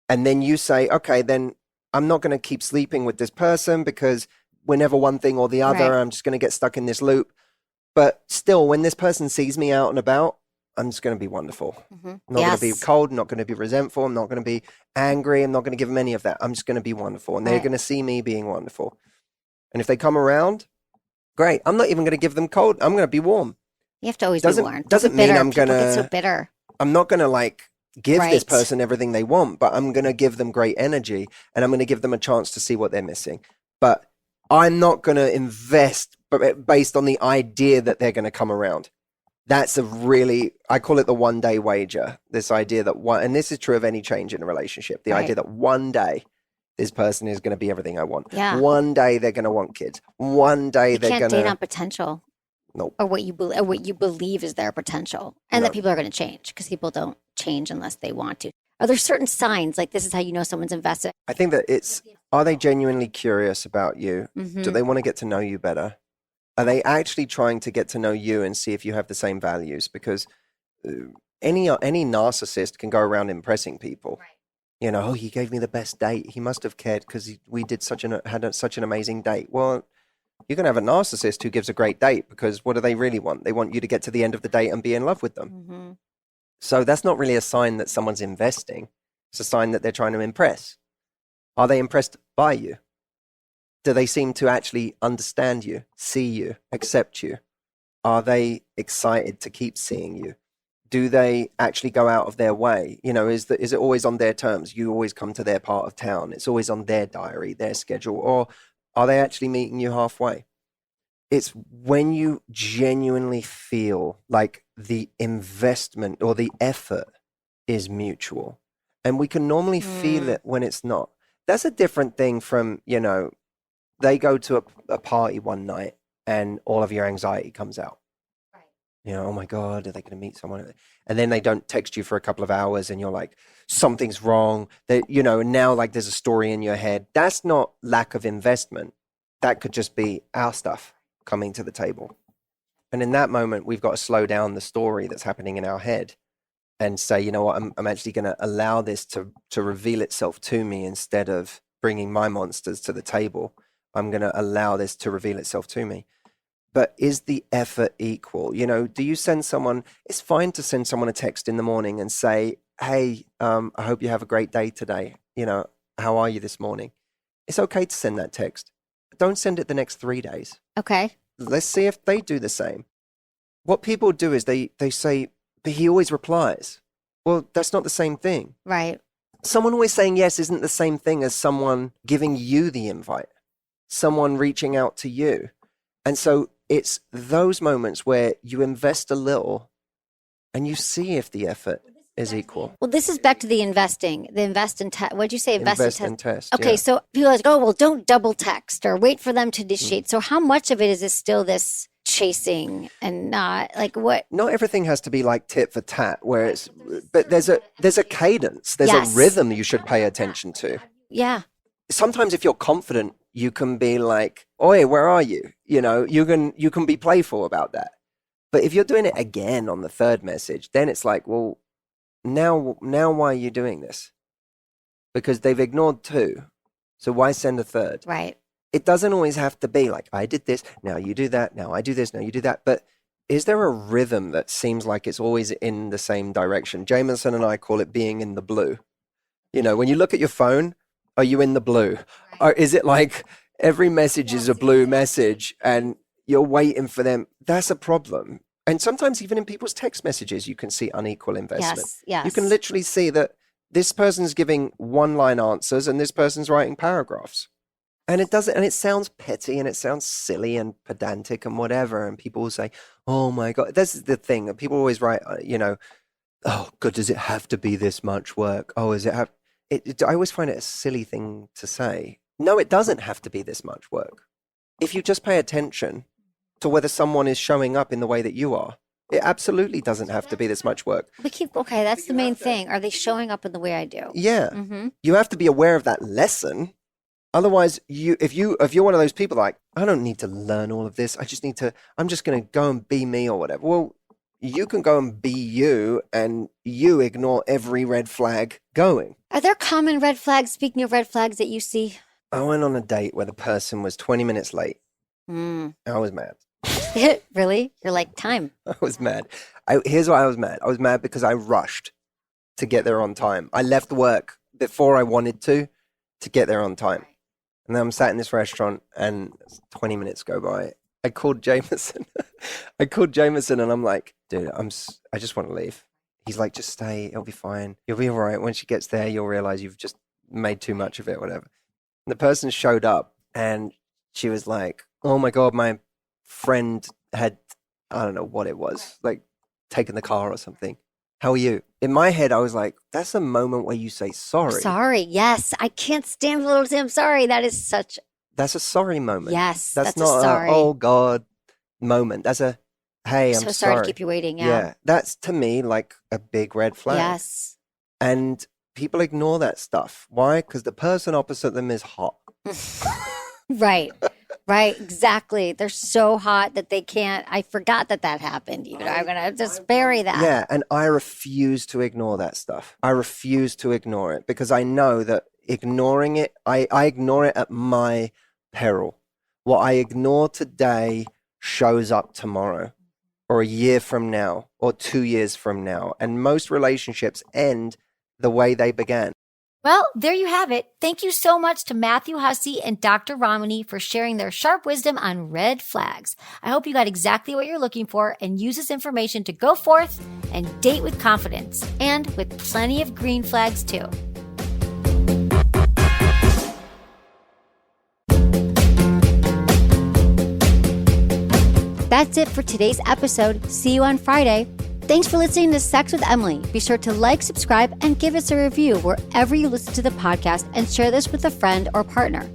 and then you say, okay, then I'm not going to keep sleeping with this person because we're never one thing or the other. Right. I'm just going to get stuck in this loop. But still, when this person sees me out and about, I'm just going to be wonderful. I'm not going to be cold, not going to be resentful. I'm not going to be angry. I'm not going to give them any of that. I'm just going to be wonderful. And they're going to see me being wonderful. And if they come around, great. I'm not even going to give them cold. I'm going to be warm. You have to always be warm. Doesn't mean I'm going to... People get so bitter. I'm not going to give this person everything they want, but I'm going to give them great energy and I'm going to give them a chance to see what they're missing. But I'm not going to invest based on the idea that they're going to come around. That's I call it the 1-day wager. This idea that and this is true of any change in a relationship, the idea that one day this person is going to be everything I want. Yeah. One day they're going to want kids. One day they're going to... You can't date on potential. Nope. Or what you believe is their potential. And that people are going to change because people don't change unless they want to. Are there certain signs, like this is how you know someone's invested? I think that are they genuinely curious about you? Do they want to get to know you better? Are they actually trying to get to know you and see if you have the same values? Because any narcissist can go around impressing people. Right. You know, he gave me the best date. He must have cared because we did had such an amazing date. Well, you're going to have a narcissist who gives a great date because what do they really want? They want you to get to the end of the date and be in love with them. So that's not really a sign that someone's investing. It's a sign that they're trying to impress. Are they impressed by you? Do they seem to actually understand you, see you, accept you? Are they excited to keep seeing you? Do they actually go out of their way? You know, is it always on their terms? You always come to their part of town. It's always on their diary, their schedule. Or are they actually meeting you halfway? It's when you genuinely feel like the investment or the effort is mutual. And we can normally feel it when it's not. That's a different thing from, you know, they go to a party one night and all of your anxiety comes out. Right. You know, oh my God, are they going to meet someone? And then they don't text you for a couple of hours and you're like, something's wrong. That, you know, now like there's a story in your head. That's not lack of investment. That could just be our stuff coming to the table. And in that moment, we've got to slow down the story that's happening in our head and say, you know what, I'm actually going to allow this to reveal itself to me instead of bringing my monsters to the table. I'm going to allow this to reveal itself to me. But is the effort equal? You know, do you send someone, it's fine to send someone a text in the morning and say, hey, I hope you have a great day today. You know, how are you this morning? It's okay to send that text. Don't send it the next 3 days. Okay. Let's see if they do the same. What people do is they say, but he always replies. Well, that's not the same thing. Right. Someone always saying yes isn't the same thing as someone giving you the invite, someone reaching out to you. And so it's those moments where you invest a little and you see if the effort is equal. Well, this is back to the investing. The invest and test. What'd you say? Invest and test. Okay, yeah. so people are like, oh, well, don't double text or wait for them to initiate. So how much of it is this still this chasing and not like what? Not everything has to be like tit for tat, where it's, but there's a cadence, there's Yes. a rhythm you should pay attention to. Yeah. Sometimes if you're confident, you can be like, oi, where are you? You know, you can be playful about that. But if you're doing it again on the third message, then it's like, well, now why are you doing this? Because they've ignored 2. So why send a third? Right. It doesn't always have to be like, I did this, now you do that, now I do this, now you do that. But is there a rhythm that seems like it's always in the same direction? Jameson and I call it being in the blue. You know, when you look at your phone, are you in the blue? Or is it like every message is a blue message and you're waiting for them? That's a problem. And sometimes even in people's text messages, you can see unequal investment. Yes. You can literally see that this person's giving one-line answers and this person's writing paragraphs. And it sounds petty and it sounds silly and pedantic and whatever. And people will say, oh my God, this is the thing that people always write, oh God, does it have to be this much work? Oh, is it have, I always find it a silly thing to say. No, it doesn't have to be this much work. If you just pay attention to whether someone is showing up in the way that you are, it absolutely doesn't have to be this much work. Okay, that's the main thing. Are they showing up in the way I do? Yeah. Mm-hmm. You have to be aware of that lesson. Otherwise, if you're one of those people like, I don't need to learn all of this. I'm just going to go and be me or whatever. Well, you can go and be you and you ignore every red flag going. Are there common red flags, speaking of red flags, that you see? I went on a date where the person was 20 minutes late. I was mad. Really? You're like, time. I was mad. Here's why I was mad. I was mad because I rushed to get there on time. I left work before I wanted to get there on time. And then I'm sat in this restaurant and 20 minutes go by. I called Jameson. And I'm like, dude, I just want to leave. He's like, just stay. It'll be fine. You'll be all right. When she gets there, you'll realize you've just made too much of it, whatever. And the person showed up and she was like, oh my God, my friend had, I don't know what it was, like taken the car or something. How are you? In my head, I was like, that's a moment where you say sorry. Sorry. Yes. I can't stand people who say I'm sorry. That's a sorry moment. Yes. That's not not a sorry. Oh God moment. That's a, hey, I'm so sorry to keep you waiting. Yeah. That's to me like a big red flag. Yes. And people ignore that stuff. Why? Because the person opposite them is hot. Right. Right. Exactly. They're so hot that they can't. I forgot that happened. Even I'm going to just bury that. Yeah. And I refuse to ignore that stuff. I refuse to ignore it because I know that ignoring it, I ignore it at my peril. What I ignore today shows up tomorrow or a year from now or 2 years from now. And most relationships end the way they began. Well, there you have it. Thank you so much to Matthew Hussey and Dr. Ramani for sharing their sharp wisdom on red flags. I hope you got exactly what you're looking for and use this information to go forth and date with confidence and with plenty of green flags too. That's it for today's episode. See you on Friday. Thanks for listening to Sex with Emily. Be sure to like, subscribe, and give us a review wherever you listen to the podcast and share this with a friend or partner.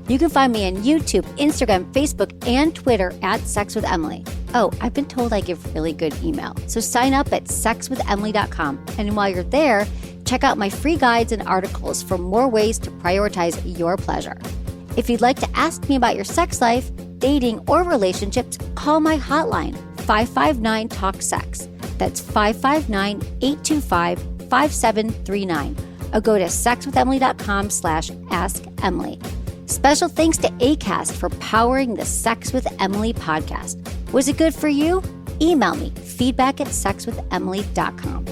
You can find me on YouTube, Instagram, Facebook, and Twitter at Sex with Emily. Oh, I've been told I give really good email. So sign up at sexwithemily.com. And while you're there, check out my free guides and articles for more ways to prioritize your pleasure. If you'd like to ask me about your sex life, dating, or relationships, call my hotline, 559-TALK-SEX. That's 559-825-5739. Or go to sexwithemily.com/askemily. Special thanks to Acast for powering the Sex with Emily podcast. Was it good for you? Email me, feedback@sexwithemily.com.